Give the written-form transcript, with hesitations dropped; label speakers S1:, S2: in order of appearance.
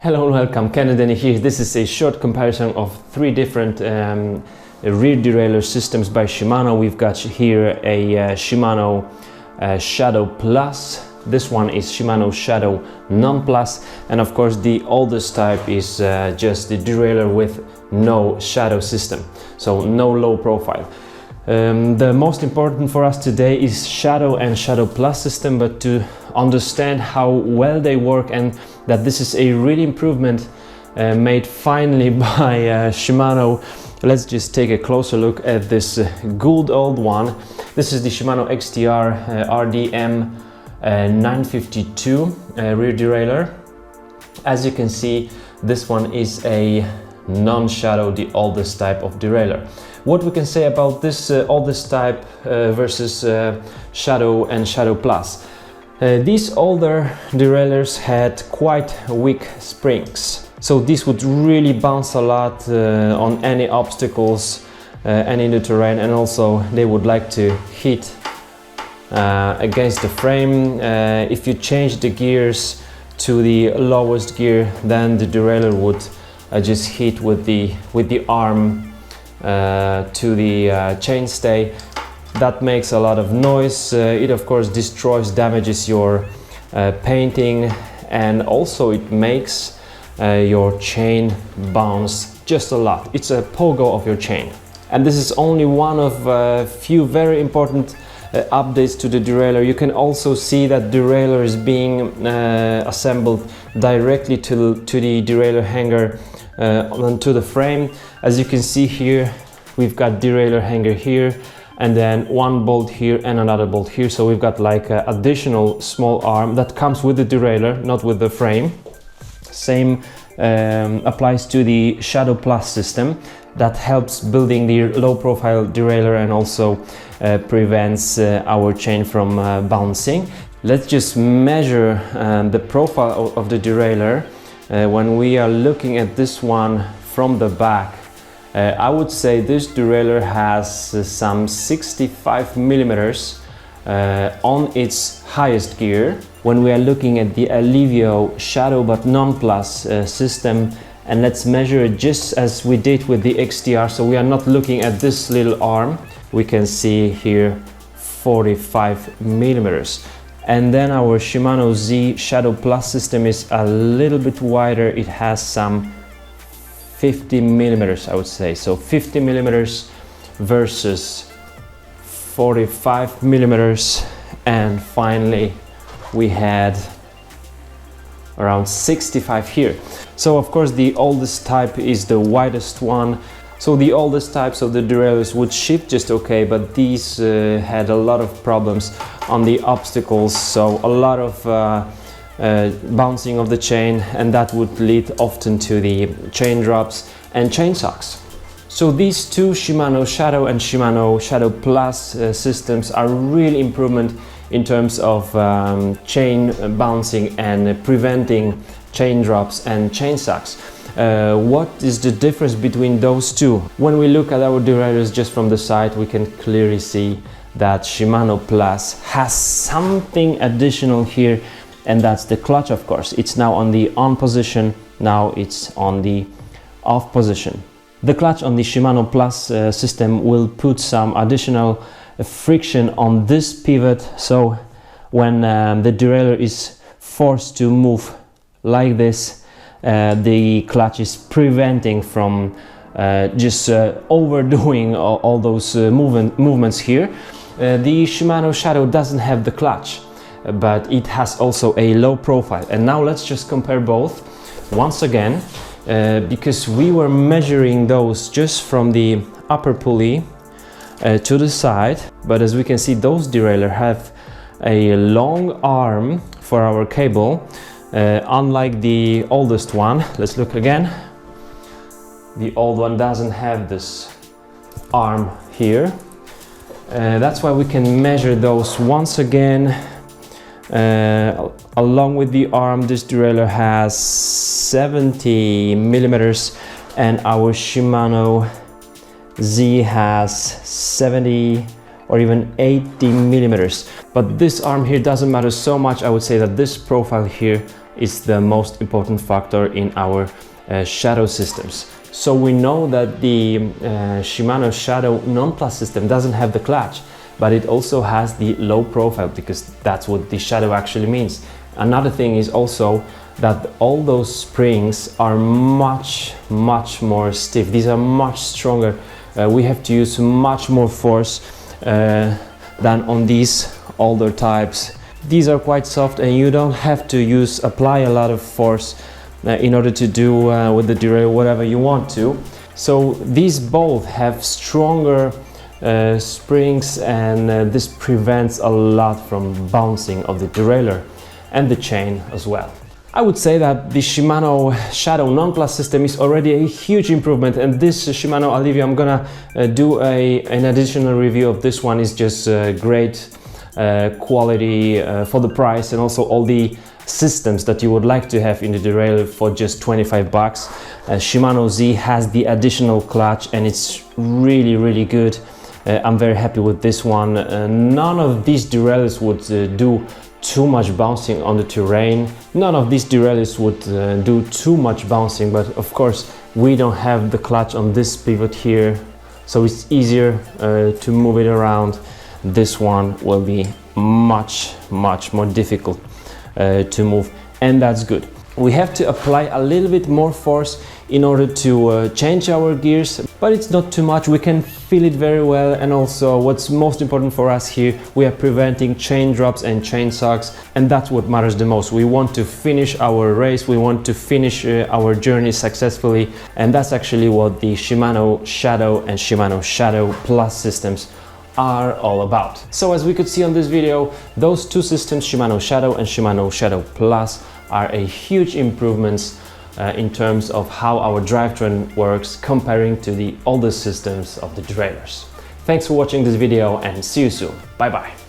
S1: Hello and welcome, Kennedy here. This is a short comparison of three different rear derailleur systems by Shimano. We've got here a Shimano Shadow Plus. This one is Shimano Shadow Non Plus, and of course the oldest type is just the derailleur with no shadow system, so no low profile. The most important for us today is Shadow and Shadow Plus system, but to understand how well they work and that this is a really improvement made finally by Shimano, let's just take a closer look at this good old one. This is the Shimano XTR RDM 952 rear derailleur. As you can see, this one is a non-shadow, the oldest type of derailleur. What we can say about this oldest type versus Shadow and Shadow Plus? These older derailleurs had quite weak springs, so this would really bounce a lot on any obstacles and in the terrain, and also they would like to hit against the frame. If you change the gears to the lowest gear, then the derailleur would just hit with the arm to the chainstay. That makes a lot of noise. It of course destroys, damages your painting, and also it makes your chain bounce just a lot. It's a pogo of your chain. And this is only one of a few very important updates to the derailleur. You can also see that derailleur is being assembled directly to the derailleur hanger onto the frame. As you can see here, we've got derailleur hanger here, and then one bolt here and another bolt here. So we've got like an additional small arm that comes with the derailleur, not with the frame. Same applies to the Shadow Plus system that helps building the low profile derailleur and also prevents our chain from bouncing. Let's just measure the profile of the derailleur. When we are looking at this one from the back, I would say this derailleur has some 65 millimeters on its highest gear. When we are looking at the Alivio Shadow but Non Plus system, and let's measure it just as we did with the XTR, so we are not looking at this little arm, we can see here 45 millimeters. And then our Shimano Z Shadow Plus system is a little bit wider. It has some 50 millimeters, I would say. So 50 millimeters versus 45 millimeters. And finally, we had around 65 here. So of course, the oldest type is the widest one. So the oldest types of the derailleurs would shift just okay, but these had a lot of problems on the obstacles, so a lot of bouncing of the chain, and that would lead often to the chain drops and chain sucks. So these two Shimano Shadow and Shimano Shadow Plus systems are really improvement in terms of chain bouncing and preventing chain drops and chain sucks. What is the difference between those two? When we look at our derailleurs just from the side, we can clearly see that Shimano Plus has something additional here, and that's the clutch. Of course, it's now on the on position, now it's on the off position. The clutch on the Shimano Plus system will put some additional friction on this pivot, so when the derailleur is forced to move like this, the clutch is preventing from just overdoing all those movements here. The Shimano Shadow doesn't have the clutch, but it has also a low profile. And now let's just compare both once again, because we were measuring those just from the upper pulley to the side, but as we can see, those derailleur have a long arm for our cable, unlike the oldest one. Let's look again. The old one doesn't have this arm here. That's why we can measure those once again. Along with the arm, this derailleur has 70 millimeters, and our Shimano Z has 70 or even 80 millimeters. But this arm here doesn't matter so much. I would say that this profile here is the most important factor in our Shadow systems. So we know that the Shimano Shadow non-plus system doesn't have the clutch, but it also has the low profile, because that's what the Shadow actually means. Another thing is also that all those springs are much more stiff. These are much stronger. We have to use much more force than on these older types. These are quite soft, and you don't have to apply a lot of force in order to do with the derailleur whatever you want to. So these both have stronger springs, and this prevents a lot from bouncing of the derailleur and the chain as well. I would say that the Shimano Shadow non-plus system is already a huge improvement, and this Shimano Alivio, I'm gonna do an additional review of this one. Is just great quality for the price, and also all the systems that you would like to have in the derailleur for just 25 bucks. Shimano Z has the additional clutch, and it's really good. I'm very happy with this one. None of these derailleurs would do too much bouncing on the terrain. None of these derailleurs would do too much bouncing, but of course we don't have the clutch on this pivot here, so it's easier to move it around. This one will be much more difficult to move, and that's good. We have to apply a little bit more force in order to change our gears, but it's not too much. We can feel it very well, and also what's most important for us here, we are preventing chain drops and chain sucks, and that's what matters the most. We want to finish our race, we want to finish our journey successfully, and that's actually what the Shimano Shadow and Shimano Shadow Plus systems are all about. So as we could see on this video, those two systems, Shimano Shadow and Shimano Shadow Plus, are a huge improvements in terms of how our drivetrain works, comparing to the older systems of the derailleurs. Thanks for watching this video, and see you soon. Bye bye.